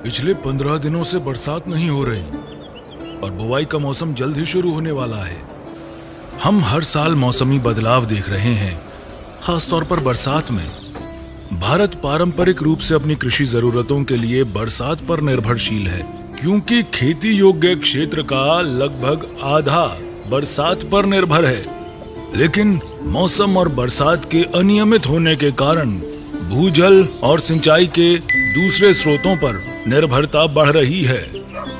पिछले 15 दिनों से बरसात नहीं हो रही और बुवाई का मौसम जल्द ही शुरू होने वाला है। हम हर साल मौसमी बदलाव देख रहे हैं, खासतौर पर बरसात में। भारत पारंपरिक रूप से अपनी कृषि जरूरतों के लिए बरसात पर निर्भरशील है, क्योंकि खेती योग्य क्षेत्र का लगभग आधा बरसात पर निर्भर है। लेकिन मौसम और बरसात के अनियमित होने के कारण भूजल और सिंचाई के दूसरे स्रोतों पर निर्भरता बढ़ रही है।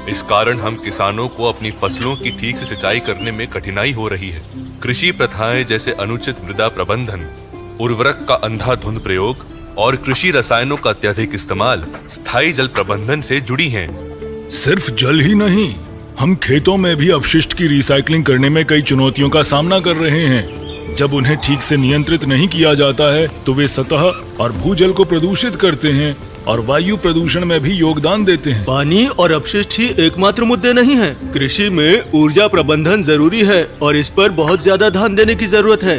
इस कारण हम किसानों को अपनी फसलों की ठीक से सिंचाई करने में कठिनाई हो रही है। कृषि प्रथाएं जैसे अनुचित मृदा प्रबंधन, उर्वरक का अंधाधुंध प्रयोग और कृषि रसायनों का अत्यधिक इस्तेमाल स्थायी जल प्रबंधन से जुड़ी हैं। सिर्फ जल ही नहीं, हम खेतों में भी अपशिष्ट की रिसाइकलिंग करने में कई चुनौतियों का सामना कर रहे हैं। जब उन्हें ठीक से नियंत्रित नहीं किया जाता है तो वे सतह और भूजल को प्रदूषित करते हैं और वायु प्रदूषण में भी योगदान देते हैं। पानी और अपशिष्ट ही एकमात्र मुद्दे नहीं हैं। कृषि में ऊर्जा प्रबंधन जरूरी है और इस पर बहुत ज्यादा ध्यान देने की जरूरत है।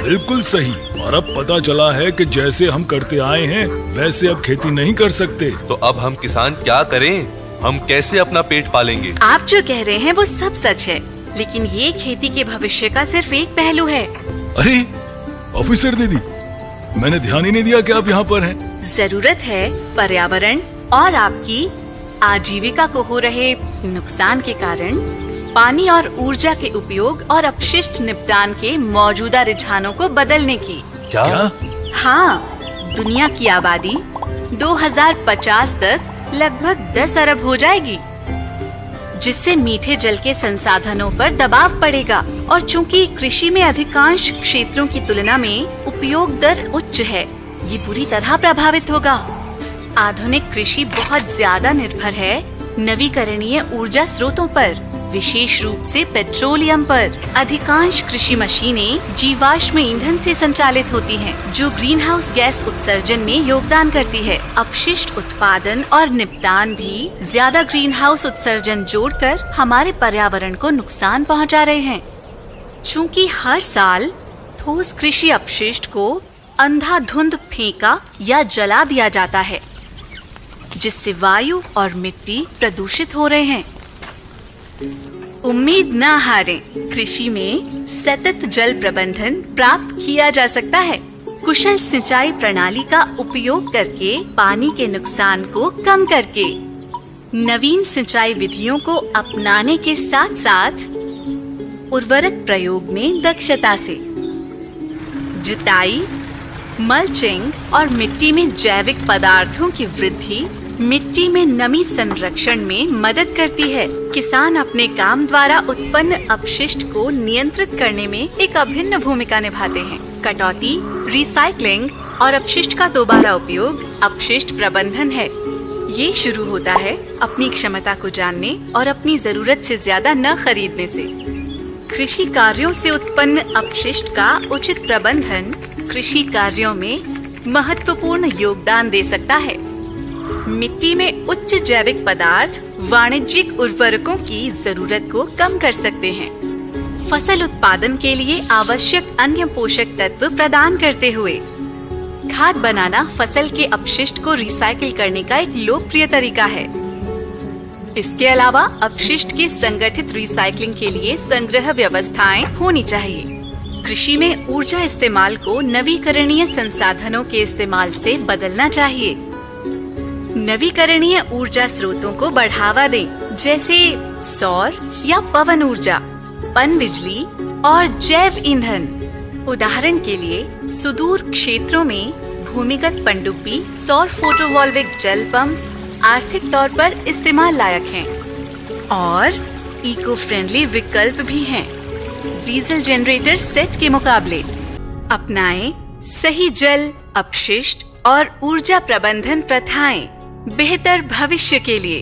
बिल्कुल सही। और अब पता चला है कि जैसे हम करते आए हैं वैसे अब खेती नहीं कर सकते। तो अब हम किसान क्या करें? हम कैसे अपना पेट पालेंगे? आप जो कह रहे हैं वो सब सच है, लेकिन ये खेती के भविष्य का सिर्फ एक पहलू है। अरे ऑफिसर दीदी, मैंने ध्यान ही नहीं दिया कि आप यहाँ पर हैं। जरूरत है पर्यावरण और आपकी आजीविका को हो रहे नुकसान के कारण पानी और ऊर्जा के उपयोग और अपशिष्ट निपटान के मौजूदा रुझानों को बदलने की। क्या? हाँ, दुनिया की आबादी 2050 तक लगभग 10 अरब हो जाएगी, जिससे मीठे जल के संसाधनों पर दबाव पड़ेगा। और चूंकि कृषि में अधिकांश क्षेत्रों की तुलना में उपयोग दर उच्च है, ये बुरी तरह प्रभावित होगा। आधुनिक कृषि बहुत ज्यादा निर्भर है नवीकरणीय ऊर्जा स्रोतों पर, विशेष रूप से पेट्रोलियम पर। अधिकांश कृषि मशीनें जीवाश्म ईंधन से संचालित होती हैं, जो ग्रीन हाउस गैस उत्सर्जन में योगदान करती है। अपशिष्ट उत्पादन और निपटान भी ज्यादा ग्रीन हाउस उत्सर्जन जोड़कर हमारे पर्यावरण को नुकसान पहुंचा रहे हैं। चूँकि हर साल ठोस कृषि अपशिष्ट को अंधाधुंध फेंका या जला दिया जाता है, जिससे वायु और मिट्टी प्रदूषित हो रहे हैं। उम्मीद न हारें, कृषि में सतत जल प्रबंधन प्राप्त किया जा सकता है। कुशल सिंचाई प्रणाली का उपयोग करके पानी के नुकसान को कम करके, नवीन सिंचाई विधियों को अपनाने के साथ साथ उर्वरक प्रयोग में दक्षता से, जुताई, मल्चिंग और मिट्टी में जैविक पदार्थों की वृद्धि मिट्टी में नमी संरक्षण में मदद करती है। किसान अपने काम द्वारा उत्पन्न अपशिष्ट को नियंत्रित करने में एक अभिन्न भूमिका निभाते हैं। कटौती, रिसाइकलिंग और अपशिष्ट का दोबारा उपयोग अपशिष्ट प्रबंधन है। ये शुरू होता है अपनी क्षमता को जानने और अपनी जरूरत से ज्यादा न खरीदने से। कृषि कार्यों से उत्पन्न अपशिष्ट का उचित प्रबंधन कृषि कार्यों में महत्वपूर्ण योगदान दे सकता है। मिट्टी में उच्च जैविक पदार्थ वाणिज्यिक उर्वरकों की जरूरत को कम कर सकते हैं। फसल उत्पादन के लिए आवश्यक अन्य पोषक तत्व प्रदान करते हुए खाद बनाना फसल के अपशिष्ट को रिसाइकिल करने का एक लोकप्रिय तरीका है। इसके अलावा अपशिष्ट के संगठित रिसाइकलिंग के लिए संग्रह व्यवस्थाएं होनी चाहिए। कृषि में ऊर्जा इस्तेमाल को नवीकरणीय संसाधनों के इस्तेमाल से बदलना चाहिए। नवीकरणीय ऊर्जा स्रोतों को बढ़ावा दें, जैसे सौर या पवन ऊर्जा, पनबिजली और जैव ईंधन। उदाहरण के लिए सुदूर क्षेत्रों में भूमिगत पनडुब्बी, सौर फोटोवोल्टिक जल पंप आर्थिक तौर पर इस्तेमाल लायक हैं और इको फ्रेंडली विकल्प भी हैं डीजल जनरेटर सेट के मुकाबले। अपनाएं सही जल, अपशिष्ट और ऊर्जा प्रबंधन प्रथाएं बेहतर भविष्य के लिए।